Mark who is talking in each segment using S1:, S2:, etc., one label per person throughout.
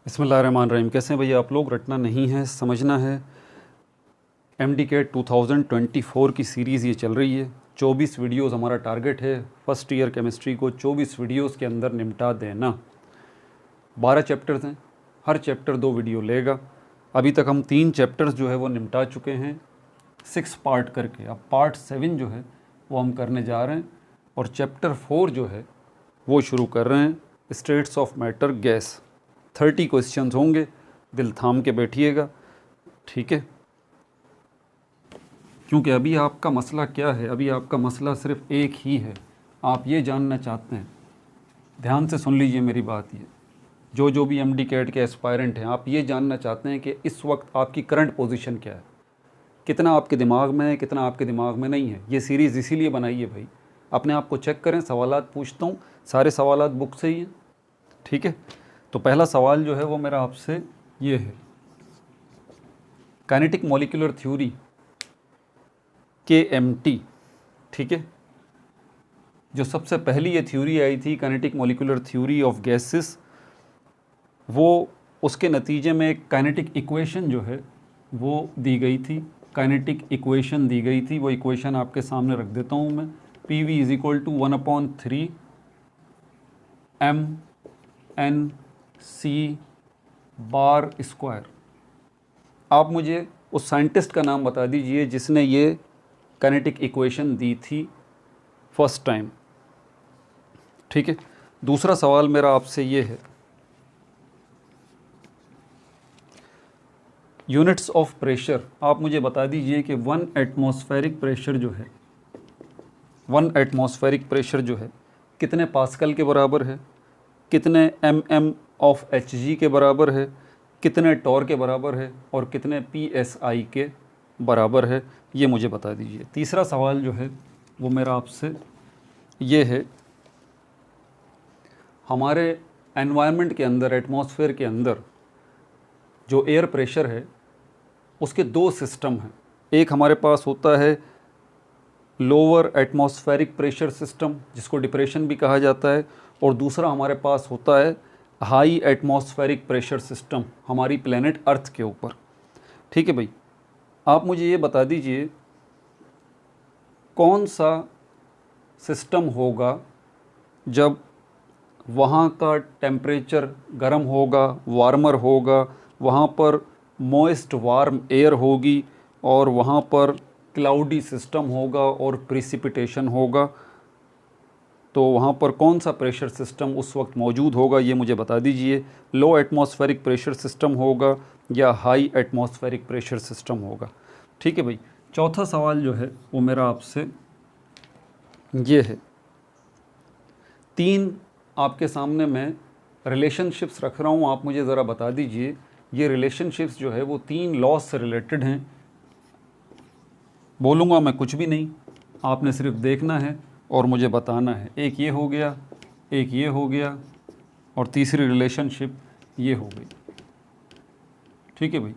S1: बिस्मिल्लाहिर्रहमानिर्रहीम। कैसे हैं भैया आप लोग? रटना नहीं है, समझना है। MD-CAT 2024 की सीरीज़ ये चल रही है। 24 वीडियोस हमारा टारगेट है। फर्स्ट ईयर केमिस्ट्री को 24 वीडियोस के अंदर निपटा देना। 12 चैप्टर्स हैं, हर चैप्टर 2 वीडियो लेगा। अभी तक हम 3 चैप्टर्स जो है वो निपटा चुके हैं 6 पार्ट करके। अब पार्ट 7 जो है वो हम करने जा रहे हैं और चैप्टर 4 जो है वो शुरू कर रहे हैं, states of matter gas. 30 questions होंगे, दिल थाम के बैठिएगा, ठीक है? क्योंकि अभी आपका मसला क्या है? अभी आपका मसला सिर्फ एक ही है। आप ये जानना चाहते हैं, ध्यान से सुन लीजिए मेरी बात। ये जो भी MD-CAT के एस्पायरेंट हैं, आप ये जानना चाहते हैं कि इस वक्त आपकी करंट पोजीशन क्या है, कितना आपके दिमाग में है, कितना आपके दिमाग में नहीं है। ये सीरीज़ इसीलिए बनाई है भाई, अपने आप को चेक करें। सवालात पूछता हूँ, सारे सवालात बुक से ही हैं, ठीक है? तो पहला सवाल जो है वो मेरा आपसे ये है, काइनेटिक मॉलिक्यूलर थ्योरी KMT, ठीक है? जो सबसे पहली ये थ्योरी आई थी, kinetic molecular theory of gases, वो उसके नतीजे में एक काइनेटिक इक्वेशन जो है वो दी गई थी। काइनेटिक इक्वेशन दी गई थी, वो इक्वेशन आपके सामने रख देता हूँ मैं। PV = 1/3 mNc²। आप मुझे उस साइंटिस्ट का नाम बता दीजिए जिसने ये काइनेटिक इक्वेशन दी थी फर्स्ट टाइम, ठीक है? दूसरा सवाल मेरा आपसे ये है, यूनिट्स ऑफ प्रेशर। आप मुझे बता दीजिए कि 1 एटमॉस्फेरिक प्रेशर जो है, 1 एटमॉस्फेरिक प्रेशर जो है कितने पास्कल के बराबर है, कितने mmHg के बराबर है, कितने टॉर के बराबर है और कितने psi के बराबर है, ये मुझे बता दीजिए। तीसरा सवाल जो है वो मेरा आपसे ये है, हमारे एनवायरनमेंट के अंदर, एटमॉस्फेयर के अंदर जो एयर प्रेशर है उसके 2 सिस्टम हैं। एक हमारे पास होता है लोअर एटमॉस्फेरिक प्रेशर सिस्टम, जिसको डिप्रेशन भी कहा जाता है, और दूसरा हमारे पास होता है हाई एटमॉस्फेरिक प्रेशर सिस्टम, हमारी प्लेनेट अर्थ के ऊपर, ठीक है भाई? आप मुझे ये बता दीजिए कौन सा सिस्टम होगा जब वहाँ का टेम्परेचर गर्म होगा, वार्मर होगा, वहाँ पर मॉइस्ट वार्म एयर होगी और वहाँ पर क्लाउडी सिस्टम होगा और प्रिसिपिटेशन होगा। तो वहाँ पर कौन सा प्रेशर सिस्टम उस वक्त मौजूद होगा, ये मुझे बता दीजिए। लो एटमॉस्फेरिक प्रेशर सिस्टम होगा या हाई एटमॉस्फेरिक प्रेशर सिस्टम होगा, ठीक है भाई? चौथा सवाल जो है वो मेरा आपसे ये है, 3 आपके सामने मैं रिलेशनशिप्स रख रहा हूँ। आप मुझे ज़रा बता दीजिए ये रिलेशनशिप्स जो है वो 3 लॉज से रिलेटेड हैं। बोलूँगा मैं कुछ भी नहीं, आपने सिर्फ देखना है और मुझे बताना है। एक ये हो गया, एक ये हो गया और तीसरी रिलेशनशिप ये हो गई, ठीक है भाई?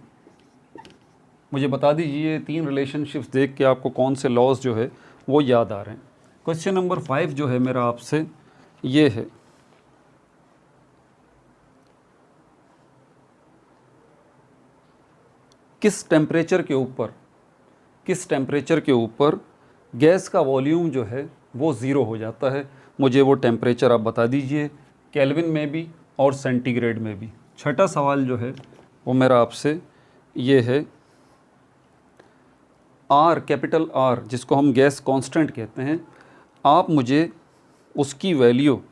S1: मुझे बता दीजिए 3 रिलेशनशिप्स देख के आपको कौन से लॉज जो है वो याद आ रहे हैं। क्वेश्चन नंबर 5 जो है मेरा आपसे ये है, किस टेम्परेचर के ऊपर गैस का वॉल्यूम जो है वो ज़ीरो हो जाता है? मुझे वो टेम्परेचर आप बता दीजिए, केल्विन में भी और सेंटीग्रेड में भी। छठा सवाल जो है वो मेरा आपसे ये है, R, कैपिटल R, जिसको हम गैस कांस्टेंट कहते हैं, आप मुझे उसकी वैल्यू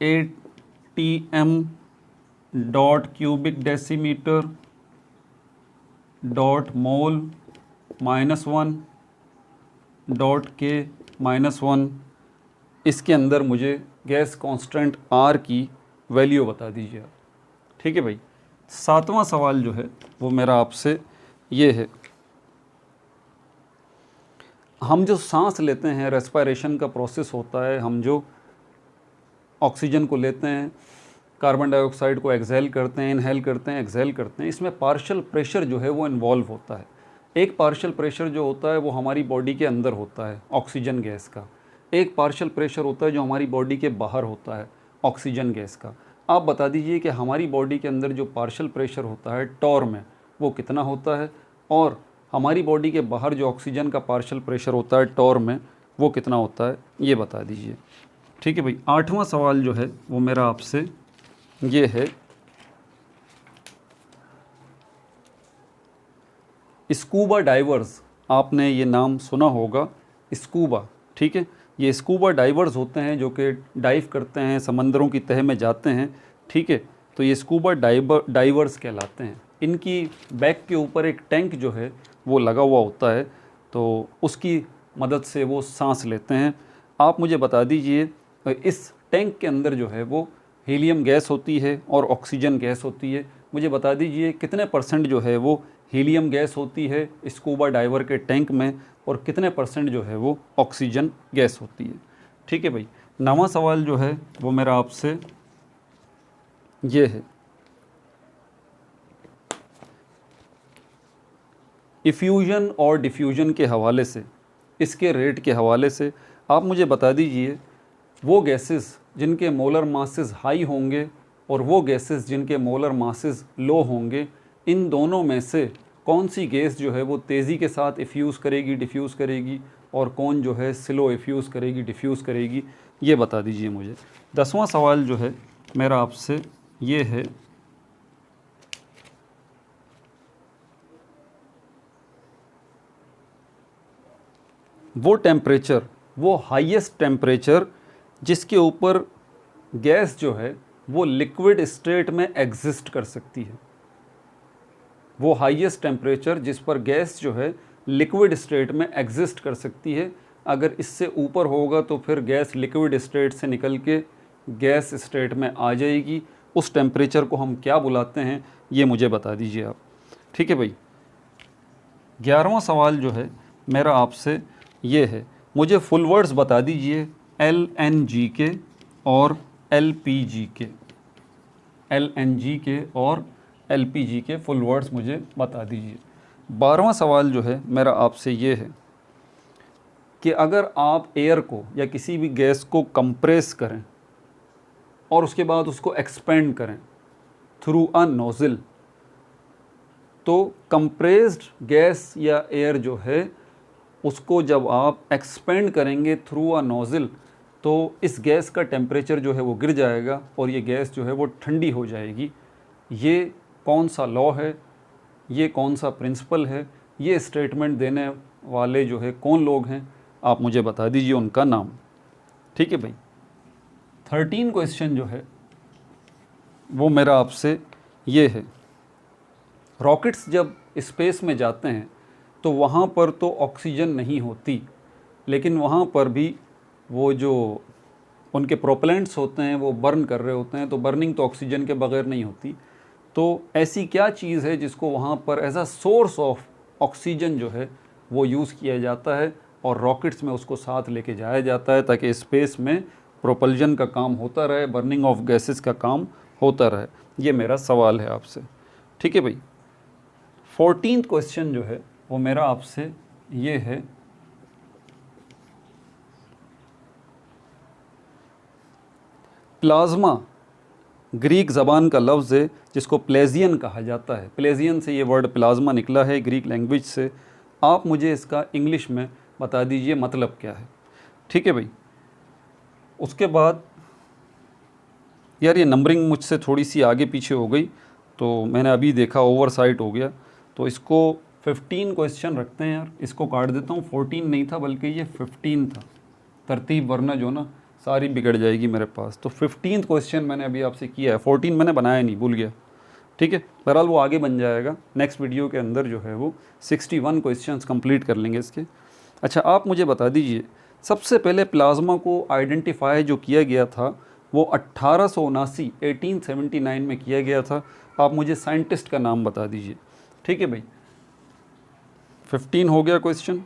S1: atm/cubic डेसीमीटर/mol -1/K-1, इसके अंदर मुझे गैस कांस्टेंट R की वैल्यू बता दीजिए, ठीक है भाई? 7वां सवाल जो है वो मेरा आपसे ये है, हम जो सांस लेते हैं, रेस्पिरेशन का प्रोसेस होता है, हम जो ऑक्सीजन को लेते हैं, कार्बन डाइऑक्साइड को एक्सहेल करते हैं, इनहेल करते हैं, एक्सहेल करते हैं, इसमें पार्शियल प्रेशर जो है वो इन्वॉल्व होता है। एक पार्शियल प्रेशर जो होता है वो हमारी बॉडी के अंदर होता है ऑक्सीजन गैस का, एक पार्शियल प्रेशर होता है जो हमारी बॉडी के बाहर होता है ऑक्सीजन गैस का। आप बता दीजिए कि हमारी बॉडी के अंदर जो पार्शियल प्रेशर होता है टॉर में वो कितना होता है, और हमारी बॉडी के बाहर जो ऑक्सीजन का पार्शियल प्रेशर होता है टॉर में वो कितना होता है, ये बता दीजिए। ठीक है भाई। 8वां सवाल जो है वो मेरा आपसे ये है, स्कूबा डाइवर्स, आपने ये नाम सुना होगा, स्कूबा। ठीक है, ये स्कूबा डाइवर्स होते हैं जो कि डाइव करते हैं, समंदरों की तह में जाते हैं। ठीक है, तो ये स्कूबा डाइवर्स कहलाते हैं। इनकी बैक के ऊपर एक टैंक जो है वो लगा हुआ होता है, तो उसकी मदद से वो सांस लेते हैं। आप मुझे बता दीजिए इस टैंक के अंदर जो है वो हीलियम गैस होती है और ऑक्सीजन गैस होती है। मुझे बता दीजिए कितने % जो है वो हीलियम गैस होती है स्कूबा डाइवर के टैंक में, और कितने % जो है वो ऑक्सीजन गैस होती है। ठीक है भाई। 9वां सवाल जो है वो मेरा आपसे ये है, इफ्यूजन और डिफ्यूजन के हवाले से, इसके रेट के हवाले से आप मुझे बता दीजिए वो गैसेस जिनके मोलर मासेस हाई होंगे और वो गैसेस जिनके मोलर मासेस लो होंगे, इन दोनों में से कौन सी गैस जो है वो तेज़ी के साथ इफ्यूज़ करेगी, डिफ्यूज़ करेगी, और कौन जो है स्लो इफ्यूज़ करेगी, डिफ्यूज़ करेगी, ये बता दीजिए मुझे। 10वां सवाल जो है मेरा आपसे ये है, वो टेम्परेचर, वो हाईएस्ट टेम्परेचर जिसके ऊपर गैस जो है वो लिक्विड स्टेट में एग्जिस्ट कर सकती है। वो हाईएस्ट टेम्परेचर जिस पर गैस जो है लिक्विड स्टेट में एग्जिस्ट कर सकती है। अगर इससे ऊपर होगा तो फिर गैस लिक्विड स्टेट से निकल के गैस स्टेट में आ जाएगी। उस टेम्परेचर को हम क्या बुलाते हैं, ये मुझे बता दीजिए आप। ठीक है भाई। 11वां सवाल जो है मेरा आपसे ये है, मुझे फुल वर्ड्स बता दीजिए LNG के और LPG के, LNG के और LPG के फुल वर्ड्स मुझे बता दीजिए। 12वां सवाल जो है मेरा आपसे ये है कि अगर आप एयर को या किसी भी गैस को कंप्रेस करें और उसके बाद उसको एक्सपेंड करें थ्रू अ नोज़ल, तो कंप्रेस्ड गैस या एयर जो है उसको जब आप एक्सपेंड करेंगे थ्रू अ नोज़ल, तो इस गैस का टेम्परेचर जो है वो गिर जाएगा और ये गैस जो है वो ठंडी हो जाएगी। ये कौन सा लॉ है, ये कौन सा प्रिंसिपल है, ये स्टेटमेंट देने वाले जो है कौन लोग हैं, आप मुझे बता दीजिए उनका नाम। ठीक है भाई। 13 क्वेश्चन जो है वो मेरा आपसे ये है, रॉकेट्स जब स्पेस में जाते हैं तो वहाँ पर तो ऑक्सीजन नहीं होती, लेकिन वहाँ पर भी वो जो उनके प्रोपेलेंट्स होते हैं वो बर्न कर रहे होते हैं, तो बर्निंग तो ऑक्सीजन के बगैर नहीं होती। तो ऐसी क्या चीज़ है जिसको वहाँ पर as a source of oxygen जो है वो यूज़ किया जाता है और रॉकेट्स में उसको साथ लेके जाया जाता है ताकि स्पेस में प्रोपल्जन का काम होता रहे, बर्निंग ऑफ गैसेस का काम होता रहे। ये मेरा सवाल है आपसे। ठीक है भाई। 14th क्वेश्चन जो है वो मेरा आपसे ये है, प्लाज्मा ग्रीक ज़बान का लफ्ज़ है जिसको प्लेजियन कहा जाता है। प्लेजियन से ये वर्ड प्लाज्मा निकला है, ग्रीक लैंग्वेज से। आप मुझे इसका इंग्लिश में बता दीजिए मतलब क्या है। ठीक है भाई। उसके बाद यार ये नंबरिंग मुझसे थोड़ी सी आगे पीछे हो गई, तो मैंने अभी देखा ओवरसाइट हो गया, तो इसको 15 क्वेश्चन रखते हैं यार, इसको काट देता हूँ। 14 नहीं था बल्कि ये 15 था, तरतीब वरना जो ना सारी बिगड़ जाएगी मेरे पास। तो 15th क्वेश्चन मैंने अभी आपसे किया है, 14 मैंने बनाया नहीं, भूल गया। ठीक है, बहरहाल वो आगे बन जाएगा, नेक्स्ट वीडियो के अंदर जो है वो 61 क्वेश्चंस कंप्लीट कर लेंगे इसके। अच्छा, आप मुझे बता दीजिए सबसे पहले प्लाज्मा को आइडेंटिफाई जो किया गया था वो 1879 1879 में किया गया था। आप मुझे साइंटिस्ट का नाम बता दीजिए। ठीक है भाई। 15 हो गया क्वेश्चन,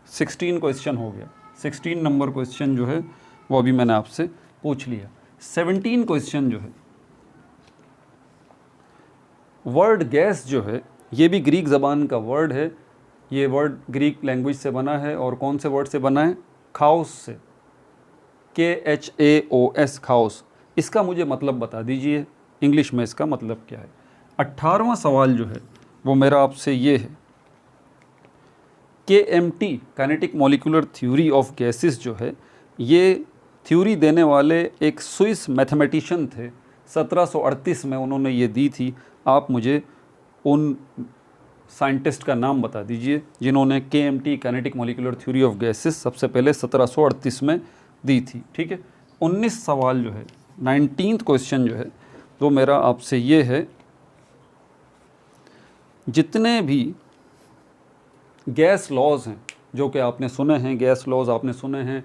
S1: 16 क्वेश्चन हो गया। 16 नंबर क्वेश्चन जो है वो अभी मैंने आपसे पूछ लिया। 17 क्वेश्चन जो है, वर्ड गैस जो है ये भी ग्रीक ज़बान का वर्ड है। ये वर्ड ग्रीक लैंग्वेज से बना है और कौन से वर्ड से बना है? खाउस से। KHAOS खाओस, इसका मुझे मतलब बता दीजिए इंग्लिश में इसका मतलब क्या है। 18वां सवाल जो है वो मेरा आपसे ये है, KMT kinetic molecular theory of gases जो है, ये थ्योरी देने वाले एक स्विस मैथमेटिशियन थे, 1738 में उन्होंने ये दी थी। आप मुझे उन साइंटिस्ट का नाम बता दीजिए जिन्होंने KMT kinetic molecular theory of gases सबसे पहले 1738 में दी थी। ठीक है, 19 सवाल जो है, 19th क्वेश्चन जो है वो मेरा आपसे ये है, जितने भी गैस लॉज हैं जो कि आपने सुने हैं, गैस लॉज आपने सुने हैं,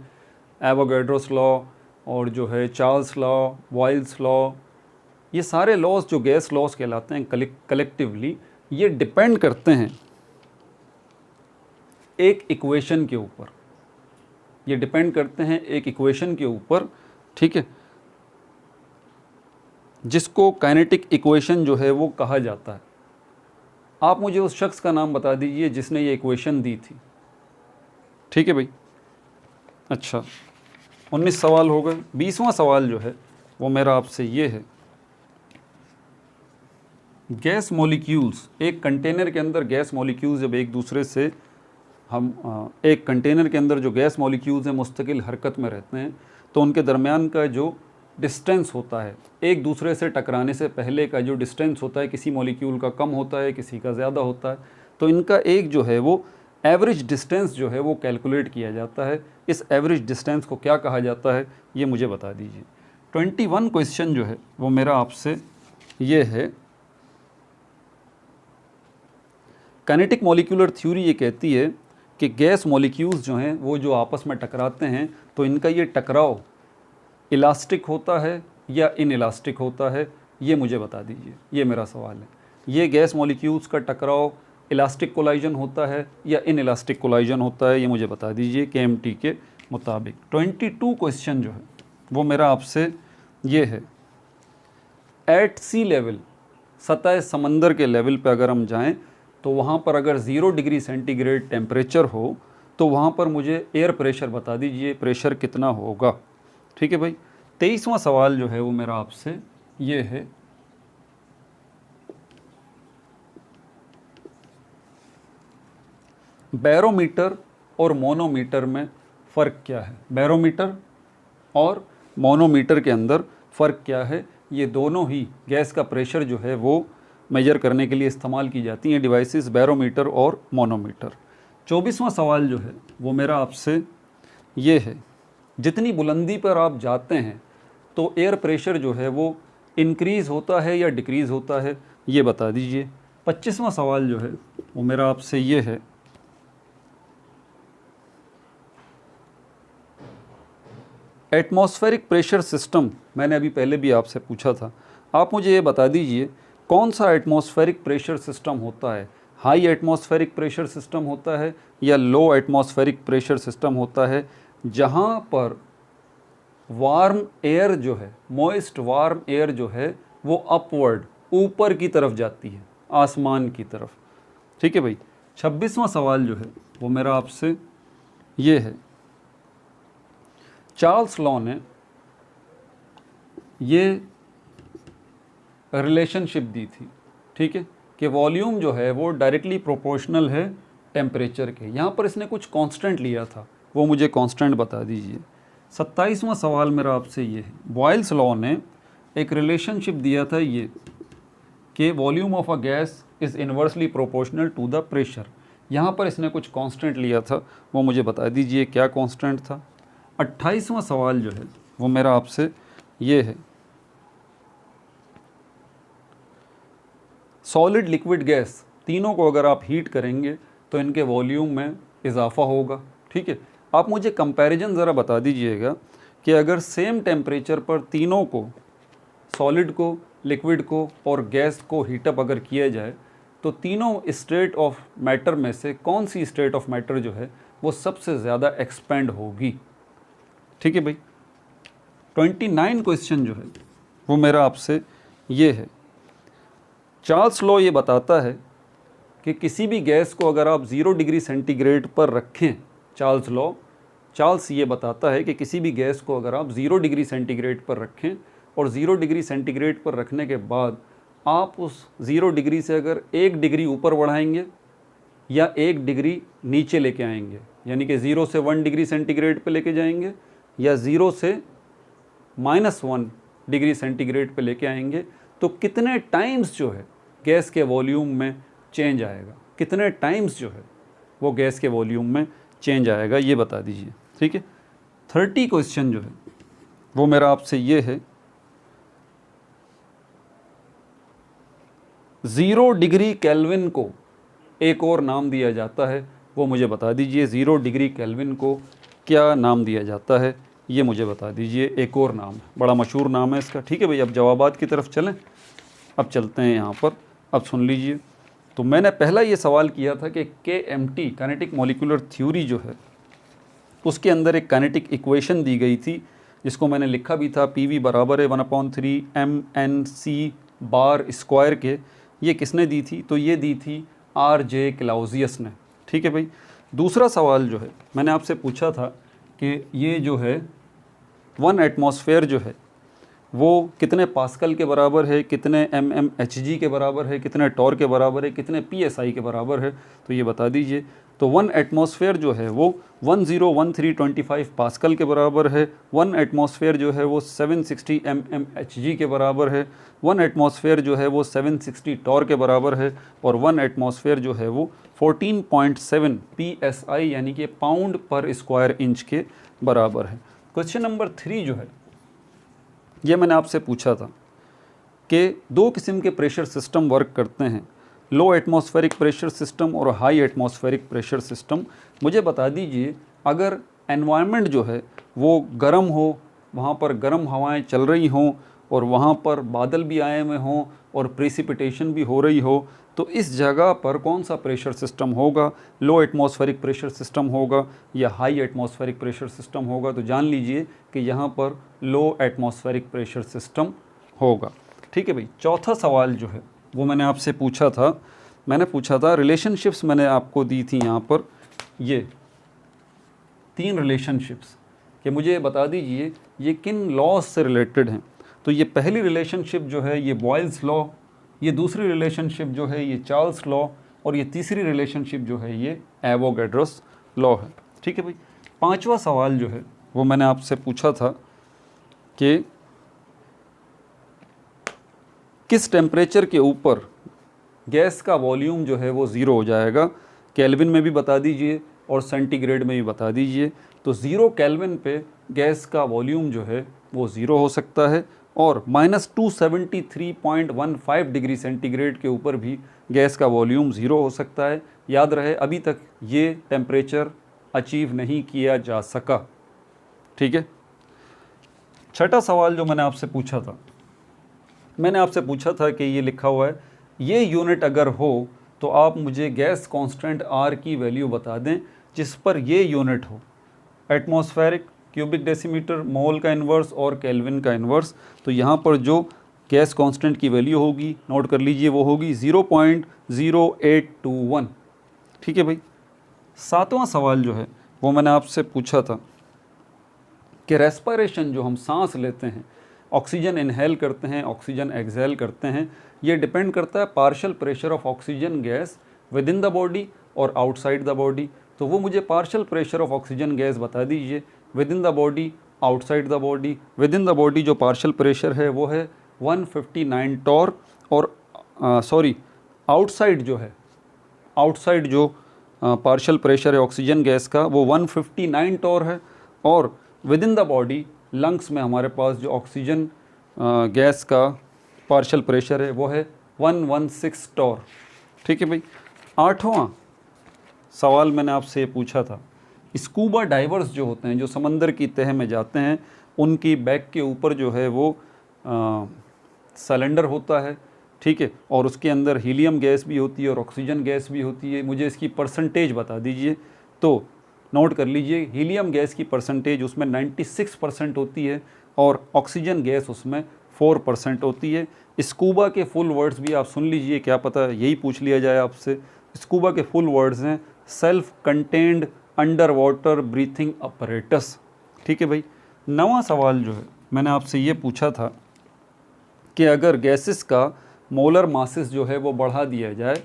S1: एवोगैड्रोस लॉ और जो है चार्ल्स लॉ, बॉयल्स लॉ, ये सारे लॉज जो गैस लॉज कहलाते हैं कलेक्टिवली, ये डिपेंड करते हैं एक इक्वेशन के ऊपर, ये डिपेंड करते हैं एक इक्वेशन के ऊपर। ठीक है, जिसको काइनेटिक इक्वेशन जो है वो कहा जाता है। आप मुझे उस शख्स का नाम बता दीजिए जिसने ये इक्वेशन दी थी। ठीक है भाई, अच्छा 19 सवाल हो गए। 20वां सवाल जो है वो मेरा आपसे ये है, गैस मॉलिक्यूल्स, एक कंटेनर के अंदर गैस मॉलिक्यूल्स जब एक दूसरे से एक कंटेनर के अंदर जो गैस मॉलिक्यूल्स हैं मुस्तकिल हरकत में रहते हैं, तो उनके दरमियान का जो डिस्टेंस होता है, एक दूसरे से टकराने से पहले का जो डिस्टेंस होता है, किसी मॉलिक्यूल का कम होता है, किसी का ज़्यादा होता है, तो इनका एक जो है वो एवरेज डिस्टेंस जो है वो कैलकुलेट किया जाता है। इस एवरेज डिस्टेंस को क्या कहा जाता है, ये मुझे बता दीजिए। 21 क्वेश्चन जो है वो मेरा आपसे ये है, काइनेटिक मॉलिक्यूलर थ्योरी ये कहती है कि गैस मॉलिक्यूल्स जो हैं वो जो आपस में टकराते हैं, तो इनका ये टकराव इलास्टिक होता है या इनइलास्टिक होता है, ये मुझे बता दीजिए। ये मेरा सवाल है, ये गैस मॉलिक्यूल्स का टकराव इलास्टिक कोलाइजन होता है या इनइलास्टिक कोलाइजन होता है, ये मुझे बता दीजिए KMT के मुताबिक। 22 क्वेश्चन जो है वो मेरा आपसे ये है, एट सी लेवल, सतह समंदर के लेवल पे अगर हम जाएं तो वहाँ पर अगर 0 डिग्री सेंटीग्रेड टेम्परेचर हो तो वहाँ पर मुझे एयर प्रेशर बता दीजिए, प्रेशर कितना होगा। ठीक है भाई, 23वां सवाल जो है वो मेरा आपसे ये है, बैरोमीटर और मोनोमीटर में फ़र्क क्या है। बैरोमीटर और मोनोमीटर के अंदर फ़र्क क्या है। ये दोनों ही गैस का प्रेशर जो है वो मेजर करने के लिए इस्तेमाल की जाती हैं डिवाइसेस, बैरोमीटर और मोनोमीटर। 24वां सवाल जो है वो मेरा आपसे ये है, जितनी बुलंदी पर आप जाते हैं तो एयर प्रेशर जो है वो इंक्रीज़ होता है या डिक्रीज़ होता है, ये बता दीजिए। 25वां सवाल जो है वो मेरा आपसे ये है, एटमॉस्फेरिक प्रेशर सिस्टम, मैंने अभी पहले भी आपसे पूछा था, आप मुझे ये बता दीजिए कौन सा एटमॉस्फेरिक प्रेशर सिस्टम होता है, हाई एटमॉस्फेरिक प्रेशर सिस्टम होता है या लो एटमॉस्फेरिक प्रेशर सिस्टम होता है, जहाँ पर वार्म एयर जो है, मॉइस्ट वार्म एयर जो है वो अपवर्ड, ऊपर की तरफ जाती है, आसमान की तरफ। ठीक है भाई, 26वां सवाल जो है वो मेरा आपसे ये है, चार्ल्स लॉ ने ये रिलेशनशिप दी थी, ठीक है, कि वॉल्यूम जो है वो डायरेक्टली प्रोपोर्शनल है टेम्परेचर के। यहाँ पर इसने कुछ कांस्टेंट लिया था, वो मुझे कांस्टेंट बता दीजिए। 27वां सवाल मेरा आपसे ये है, बॉयल्स लॉ ने एक रिलेशनशिप दिया था ये, कि volume of a gas is inversely proportional to the pressure. यहाँ पर इसने कुछ कांस्टेंट लिया था, वो मुझे बता दीजिए क्या कांस्टेंट था। 28वां सवाल जो है वो मेरा आपसे ये है, सॉलिड लिक्विड गैस तीनों को अगर आप हीट करेंगे तो इनके वॉल्यूम में इजाफा होगा। ठीक है, आप मुझे कंपैरिजन ज़रा बता दीजिएगा कि अगर सेम टेम्परेचर पर तीनों को, सॉलिड को, लिक्विड को और गैस को हीटअप अगर किया जाए तो तीनों स्टेट ऑफ मैटर में से कौन सी स्टेट ऑफ मैटर जो है वो सबसे ज़्यादा एक्सपेंड होगी। ठीक है भाई, 29 क्वेश्चन जो है वो मेरा आपसे ये है, चार्ल्स लॉ ये बताता है कि किसी भी गैस को अगर आप 0 डिग्री सेंटीग्रेड पर रखें, चार्ल्स लॉ, चार्ल्स ये बताता है कि किसी भी गैस को अगर आप 0 डिग्री सेंटीग्रेड पर रखें और 0 डिग्री सेंटीग्रेड पर रखने के बाद आप उस 0 डिग्री से अगर 1 डिग्री ऊपर बढ़ाएंगे या 1 डिग्री नीचे लेके आएंगे, यानी कि 0 से 1 डिग्री सेंटीग्रेड पे लेके जाएंगे या 0 से -1 डिग्री सेंटीग्रेड पे लेके आएंगे, तो कितने टाइम्स जो है गैस के वॉल्यूम में चेंज आएगा, कितने टाइम्स जो है वो गैस के वॉल्यूम में चेंज आएगा, ये बता दीजिए। ठीक है, 30 क्वेश्चन जो है वो मेरा आपसे ये है, 0 डिग्री केल्विन को एक और नाम दिया जाता है, वो मुझे बता दीजिए। 0 डिग्री केल्विन को क्या नाम दिया जाता है, ये मुझे बता दीजिए। एक और नाम है, बड़ा मशहूर नाम है इसका। ठीक है भाई, अब जवाबात की तरफ चलें। अब चलते हैं यहाँ पर, अब सुन लीजिए। तो मैंने पहला ये सवाल किया था कि KMT काइनेटिक मॉलिक्यूलर थ्योरी जो है उसके अंदर एक काइनेटिक इक्वेशन दी गई थी, जिसको मैंने लिखा भी था, PV बराबर है 1/3 MnC बार स्क्वायर के। ये किसने दी थी? तो ये दी थी RJ क्लाउजियस ने। ठीक है भाई, दूसरा सवाल जो है मैंने आपसे पूछा था कि ये जो है 1 एटमॉस्फेयर जो है वो कितने पास्कल के बराबर है, कितने mmHg के बराबर है, कितने टॉर के बराबर है, कितने psi के बराबर है, तो ये बता दीजिए। तो 1 एटमॉस्फेयर जो है वो 101325 पास्कल के बराबर है, 1 एटमॉस्फेयर जो है वो 760 mmHg के बराबर है, 1 एटमॉस्फेयर जो है वो 760 टॉर के बराबर है, और 1 एटमॉस्फेयर जो है वो 14.7 psi यानी कि पाउंड पर स्क्वायर इंच के बराबर है। क्वेश्चन नंबर 3 जो है ये मैंने आपसे पूछा था कि 2 किस्म के प्रेशर सिस्टम वर्क करते हैं, लो एटमॉस्फेरिक प्रेशर सिस्टम और हाई एटमॉस्फेरिक प्रेशर सिस्टम। मुझे बता दीजिए, अगर एनवायरनमेंट जो है वो गर्म हो, वहाँ पर गर्म हवाएं चल रही हों और वहाँ पर बादल भी आए हुए हों और प्रेसिपिटेशन भी हो रही हो, तो इस जगह पर कौन सा प्रेशर सिस्टम होगा? लो एटमॉस्फेरिक प्रेशर सिस्टम होगा या हाई एटमॉस्फेरिक प्रेशर सिस्टम होगा? तो जान लीजिए कि यहाँ पर लो एटमॉस्फेरिक प्रेशर सिस्टम होगा। ठीक है भाई, चौथा सवाल जो है वो मैंने आपसे पूछा था, रिलेशनशिप्स मैंने आपको दी थी यहाँ पर, ये 3 रिलेशनशिप्स, कि मुझे बता दीजिए ये किन लॉज से रिलेटेड हैं। तो ये पहली रिलेशनशिप जो है ये बॉयल्स लॉ, ये दूसरी रिलेशनशिप जो है ये चार्ल्स लॉ, और ये तीसरी रिलेशनशिप जो है ये एवोगैड्रोस लॉ है। ठीक है भाई, पांचवा सवाल जो है वो मैंने आपसे पूछा था कि किस टेम्परेचर के ऊपर गैस का वॉल्यूम जो है वो ज़ीरो हो जाएगा? केल्विन में भी बता दीजिए और सेंटीग्रेड में भी बता दीजिए। तो 0 केल्विन पे गैस का वॉल्यूम जो है वो ज़ीरो हो सकता है, और -273.15 डिग्री सेंटीग्रेड के ऊपर भी गैस का वॉल्यूम ज़ीरो हो सकता है। याद रहे, अभी तक ये टेम्परेचर अचीव नहीं किया जा सका। ठीक है, छठा सवाल जो मैंने आपसे पूछा था, कि ये लिखा हुआ है, ये यूनिट अगर हो तो आप मुझे गैस कांस्टेंट R की वैल्यू बता दें जिस पर ये यूनिट हो, एटमॉस्फेरिक, क्यूबिक डेसीमीटर, मोल का इन्वर्स और केल्विन का इन्वर्स। तो यहाँ पर जो गैस कांस्टेंट की वैल्यू होगी, नोट कर लीजिए, वो होगी 0.0821। ठीक है भाई, सातवां सवाल जो है वो मैंने आपसे पूछा था कि रेस्पिरेशन, जो हम सांस लेते हैं, ऑक्सीजन इनहेल करते हैं, ऑक्सीजन एक्सहेल करते हैं, ये डिपेंड करता है partial pressure of oxygen gas with in the body और आउटसाइड द बॉडी। तो वो मुझे partial pressure of oxygen gas बता दीजिए, with in the body, outside the body. With in the body जो पार्शियल प्रेशर है वो है 159 टॉर, और आउटसाइड जो पार्शियल प्रेशर है ऑक्सीजन गैस का वो 159 टॉर है, और with in the body lungs में हमारे पास जो ऑक्सीजन गैस का पार्शियल प्रेशर है वो है 116 टॉर। ठीक है भाई, आठवां सवाल मैंने आपसे ये पूछा था, स्कूबा डाइवर्स जो होते हैं, जो समंदर की तह में जाते हैं, उनकी बैक के ऊपर जो है वो सिलेंडर होता है। ठीक है, और उसके अंदर हीलियम गैस भी होती है और ऑक्सीजन गैस भी होती है। मुझे इसकी परसेंटेज बता दीजिए। तो नोट कर लीजिए, हीलियम गैस की परसेंटेज उसमें 96% होती है और ऑक्सीजन गैस उसमें 4% होती है। स्कूबा के फुल वर्ड्स भी आप सुन लीजिए, क्या पता यही पूछ लिया जाए आपसे। स्कूबा के फुल वर्ड्स हैं self contained under water breathing apparatus. ठीक है भाई। 9वां सवाल जो है मैंने आपसे ये पूछा था कि अगर गैसेस का मोलर मासेस जो है वो बढ़ा दिया जाए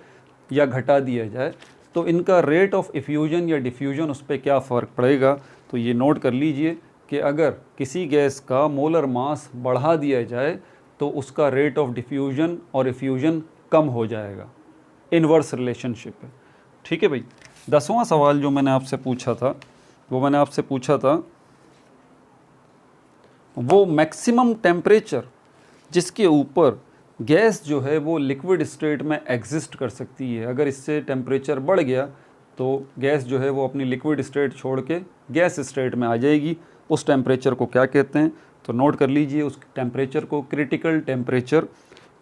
S1: या घटा दिया जाए तो इनका रेट ऑफ इफ्यूजन या डिफ्यूजन उस पर क्या फ़र्क पड़ेगा। तो ये नोट कर लीजिए कि अगर किसी गैस का मोलर मास बढ़ा दिया जाए तो उसका रेट ऑफ डिफ्यूजन और इफ्यूजन कम हो जाएगा, इन्वर्स रिलेशनशिप है। ठीक है भाई। 10वां सवाल जो मैंने आपसे पूछा था वो मैक्सिमम टेम्परेचर जिसके ऊपर गैस जो है वो लिक्विड स्टेट में एग्जिस्ट कर सकती है, अगर इससे टेम्परेचर बढ़ गया तो गैस जो है वो अपनी लिक्विड स्टेट छोड़ के गैस स्टेट में आ जाएगी, उस टेम्परेचर को क्या कहते हैं। तो नोट कर लीजिए, उस टेम्परेचर को क्रिटिकल टेम्परेचर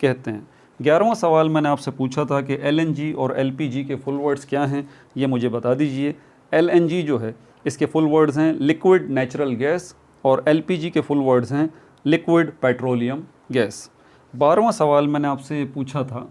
S1: कहते हैं। 11वां सवाल मैंने आपसे पूछा था कि LNG और LPG के फुल वर्ड्स क्या हैं, ये मुझे बता दीजिए। LNG जो है इसके फुल वर्ड्स हैं लिक्विड नेचुरल गैस और LPG के फुल वर्ड्स हैं लिक्विड पेट्रोलियम गैस। 12वां सवाल मैंने आपसे पूछा था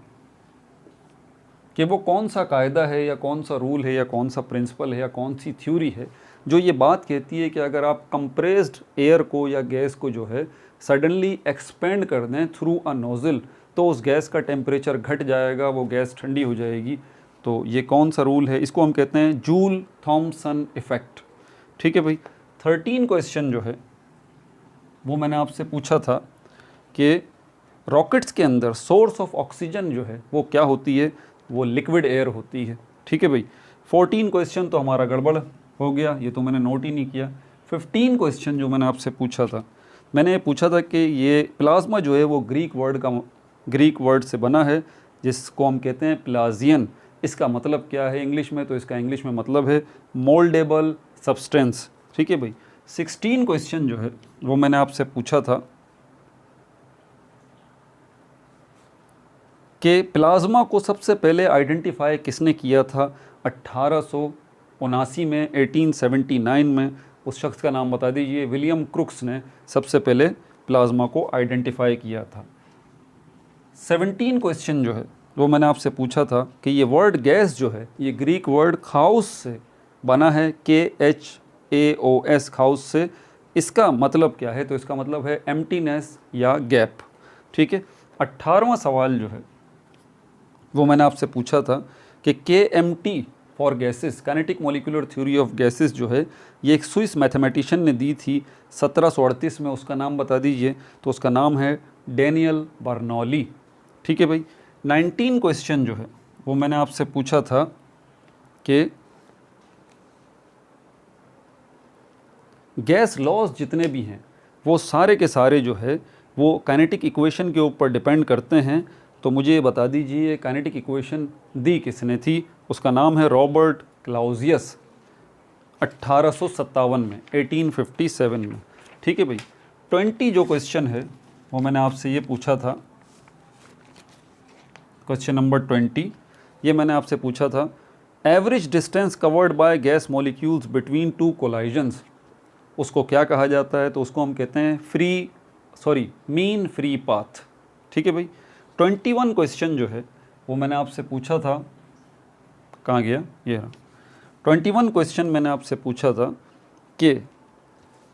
S1: कि वो कौन सा कायदा है या कौन सा रूल है या कौन सा प्रिंसिपल है या कौन सी थ्योरी है जो ये बात कहती है कि अगर आप कंप्रेस्ड एयर को या गैस को जो है सडनली एक्सपेंड कर दें थ्रू अ नोज़ल तो उस गैस का टेम्परेचर घट जाएगा, वो गैस ठंडी हो जाएगी। तो ये कौन सा रूल है, इसको हम कहते हैं जूल थॉमसन इफ़ेक्ट। ठीक है भाई। 13 क्वेश्चन जो है वो मैंने आपसे पूछा था कि रॉकेट्स के अंदर सोर्स ऑफ ऑक्सीजन जो है वो क्या होती है, वो लिक्विड एयर होती है। ठीक है भाई। 14 क्वेश्चन तो हमारा गड़बड़ हो गया, ये तो मैंने नोट ही नहीं किया। 15 क्वेश्चन जो मैंने आपसे पूछा था, मैंने पूछा था कि ये प्लाज्मा जो है वो ग्रीक वर्ड से बना है जिसको हम कहते हैं प्लाजियन। इसका मतलब क्या है इंग्लिश में, तो इसका इंग्लिश में मतलब है मोल्डेबल सब्सटेंस। ठीक है भाई। 16 क्वेश्चन जो है वो मैंने आपसे पूछा था कि प्लाज्मा को सबसे पहले आइडेंटिफाई किसने किया था 1879 में, 1879 में। उस शख्स का नाम बता दीजिए। विलियम क्रुक्स ने सबसे पहले प्लाज्मा को आइडेंटिफाई किया था। 17 क्वेश्चन जो है वो मैंने आपसे पूछा था कि ये वर्ड गैस जो है ये ग्रीक वर्ड खाउस से बना है, KHAOS, खाउस से। इसका मतलब क्या है, तो इसका मतलब है एम्प्टीनेस या गैप। ठीक है। 18वां सवाल जो है वो मैंने आपसे पूछा था कि KMT for gases, kinetic molecular theory of gases जो है ये एक स्विस मैथमेटिशियन ने दी थी 1738 में, उसका नाम बता दीजिए। तो उसका नाम है डेनियल बर्नौली। ठीक है भाई। 19 क्वेश्चन जो है वो मैंने आपसे पूछा था कि गैस लॉज जितने भी हैं वो सारे के सारे जो है वो काइनेटिक इक्वेशन के ऊपर डिपेंड करते हैं। तो मुझे ये बता दीजिए काइनेटिक इक्वेशन दी किसने थी, उसका नाम है रॉबर्ट क्लाउजियस, 1857 में, 1857 में। ठीक है भाई। 20 जो क्वेश्चन है वो मैंने आपसे ये पूछा था, क्वेश्चन नंबर 20 ये मैंने आपसे पूछा था average distance covered by gas molecules between two collisions, उसको क्या कहा जाता है, तो उसको हम कहते हैं मीन फ्री पाथ। ठीक है भाई। 21 क्वेश्चन जो है वो मैंने आपसे पूछा था, कहाँ गया ये रहा। 21 क्वेश्चन मैंने आपसे पूछा था कि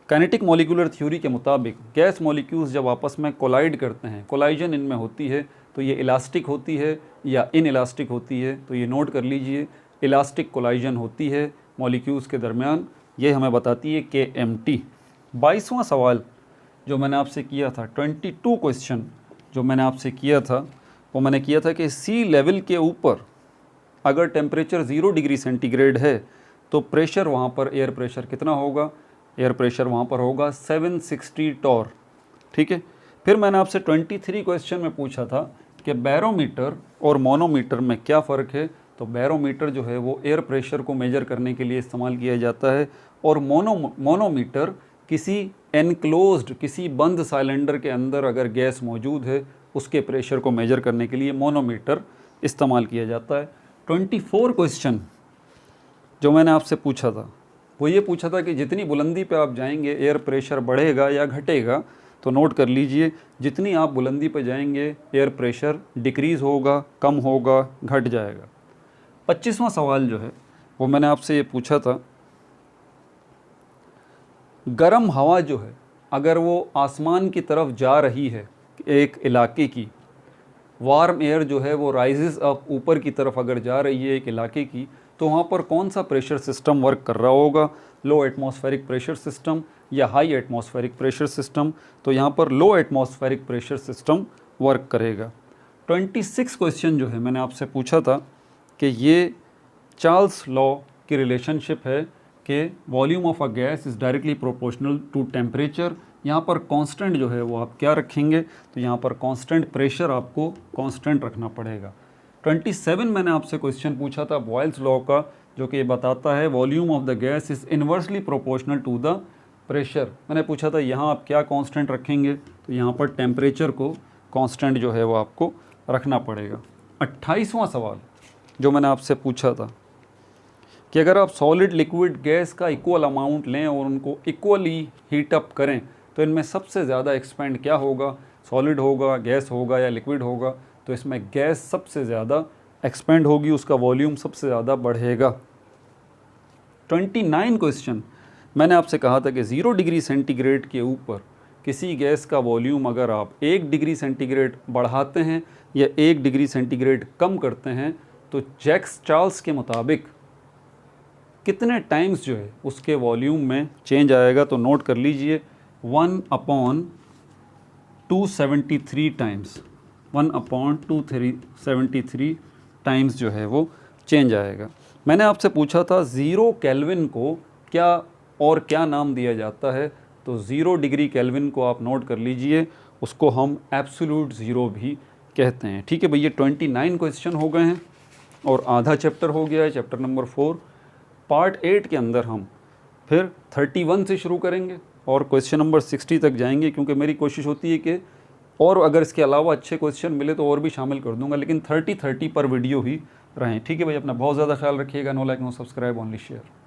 S1: काइनेटिक मॉलिक्यूलर थ्योरी के मुताबिक गैस मॉलिक्यूल्स जब आपस में कोलाइड करते हैं, कोलाइजन इनमें होती है, तो ये इलास्टिक होती है या इन इलास्टिक होती है। तो ये नोट कर लीजिए, इलास्टिक कोलाइजन होती है मॉलिक्यूल्स के दरमियान, ये हमें बताती है KMT। 22वां सवाल जो मैंने आपसे किया था, 22 क्वेश्चन जो मैंने आपसे किया था वो मैंने किया था कि सी लेवल के ऊपर अगर टेम्परेचर 0 डिग्री सेंटीग्रेड है तो प्रेशर वहाँ पर, एयर प्रेशर कितना होगा, एयर प्रेशर वहाँ पर होगा 760 टॉर। ठीक है। फिर मैंने आपसे 23 क्वेश्चन में पूछा था कि बैरोमीटर और मोनोमीटर में क्या फ़र्क है। तो बैरोमीटर जो है वो एयर प्रेशर को मेजर करने के लिए इस्तेमाल किया जाता है और मोनोमीटर किसी एनक्लोज्ड, किसी बंद सिलेंडर के अंदर अगर गैस मौजूद है उसके प्रेशर को मेजर करने के लिए मोनोमीटर इस्तेमाल किया जाता है। 24 क्वेश्चन जो मैंने आपसे पूछा था वो ये पूछा था कि जितनी बुलंदी पे आप जाएंगे एयर प्रेशर बढ़ेगा या घटेगा। तो नोट कर लीजिए, जितनी आप बुलंदी पे जाएंगे एयर प्रेशर डिक्रीज़ होगा, कम होगा, घट जाएगा। 25वां सवाल जो है वो मैंने आपसे ये पूछा था गर्म हवा जो है अगर वो आसमान की तरफ जा रही है एक इलाके की, वार्म एयर जो है वो राइजेस अप, ऊपर की तरफ अगर जा रही है एक इलाके की, तो वहाँ पर कौन सा प्रेशर सिस्टम वर्क कर रहा होगा? लो एटमॉस्फेरिक प्रेशर सिस्टम या हाई एटमॉस्फेरिक प्रेशर सिस्टम? तो यहाँ पर लो एटमॉस्फेरिक प्रेशर सिस्टम वर्क करेगा। 26 क्वेश्चन जो है मैंने आपसे पूछा था कि ये चार्ल्स लॉ की रिलेशनशिप है कि volume of a gas is directly proportional to temperature. यहाँ पर कांस्टेंट जो है वो आप क्या रखेंगे? तो यहाँ पर कांस्टेंट प्रेशर आपको कांस्टेंट रखना पड़ेगा। 27 मैंने आपसे क्वेश्चन पूछा था बॉयल्स लॉ का, जो कि बताता है volume of the gas is inversely proportional to the pressure. मैंने पूछा था यहाँ आप क्या कांस्टेंट रखेंगे? तो यहाँ पर टेम्परेचर को कांस्टेंट जो है वो आपको रखना पड़ेगा। 28वां सवाल जो मैंने आपसे पूछा था कि अगर आप सॉलिड लिक्विड गैस का इक्वल अमाउंट लें और उनको इक्वली हीट अप करें तो इनमें सबसे ज़्यादा एक्सपेंड क्या होगा? सॉलिड होगा, गैस होगा या लिक्विड होगा? तो इसमें गैस सबसे ज़्यादा एक्सपेंड होगी, उसका वॉल्यूम सबसे ज़्यादा बढ़ेगा। 29 क्वेश्चन मैंने आपसे कहा था कि 0 डिग्री सेंटीग्रेड के ऊपर किसी गैस का वॉल्यूम अगर आप 1 डिग्री सेंटीग्रेड बढ़ाते हैं या 1 डिग्री सेंटीग्रेड कम करते हैं तो जैक्स चार्ल्स के मुताबिक कितने टाइम्स जो है उसके वॉल्यूम में चेंज आएगा? तो नोट कर लीजिए 1/273 टाइम्स, 1/273 टाइम्स जो है वो चेंज आएगा। मैंने आपसे पूछा था 0 केल्विन को क्या और क्या नाम दिया जाता है? तो 0 डिग्री केल्विन को आप नोट कर लीजिए, उसको हम एब्सोल्यूट ज़ीरो भी कहते हैं। ठीक है भैया, 29 क्वेश्चन हो गए हैं और आधा चैप्टर हो गया है, चैप्टर नंबर 4। पार्ट 8 के अंदर हम फिर 31 से शुरू करेंगे और क्वेश्चन नंबर 60 तक जाएंगे, क्योंकि मेरी कोशिश होती है कि और अगर इसके अलावा अच्छे क्वेश्चन मिले तो और भी शामिल कर दूंगा, लेकिन 30 पर वीडियो ही रहें। ठीक है भाई, अपना बहुत ज़्यादा ख्याल रखिएगा। No like no subscribe, only share.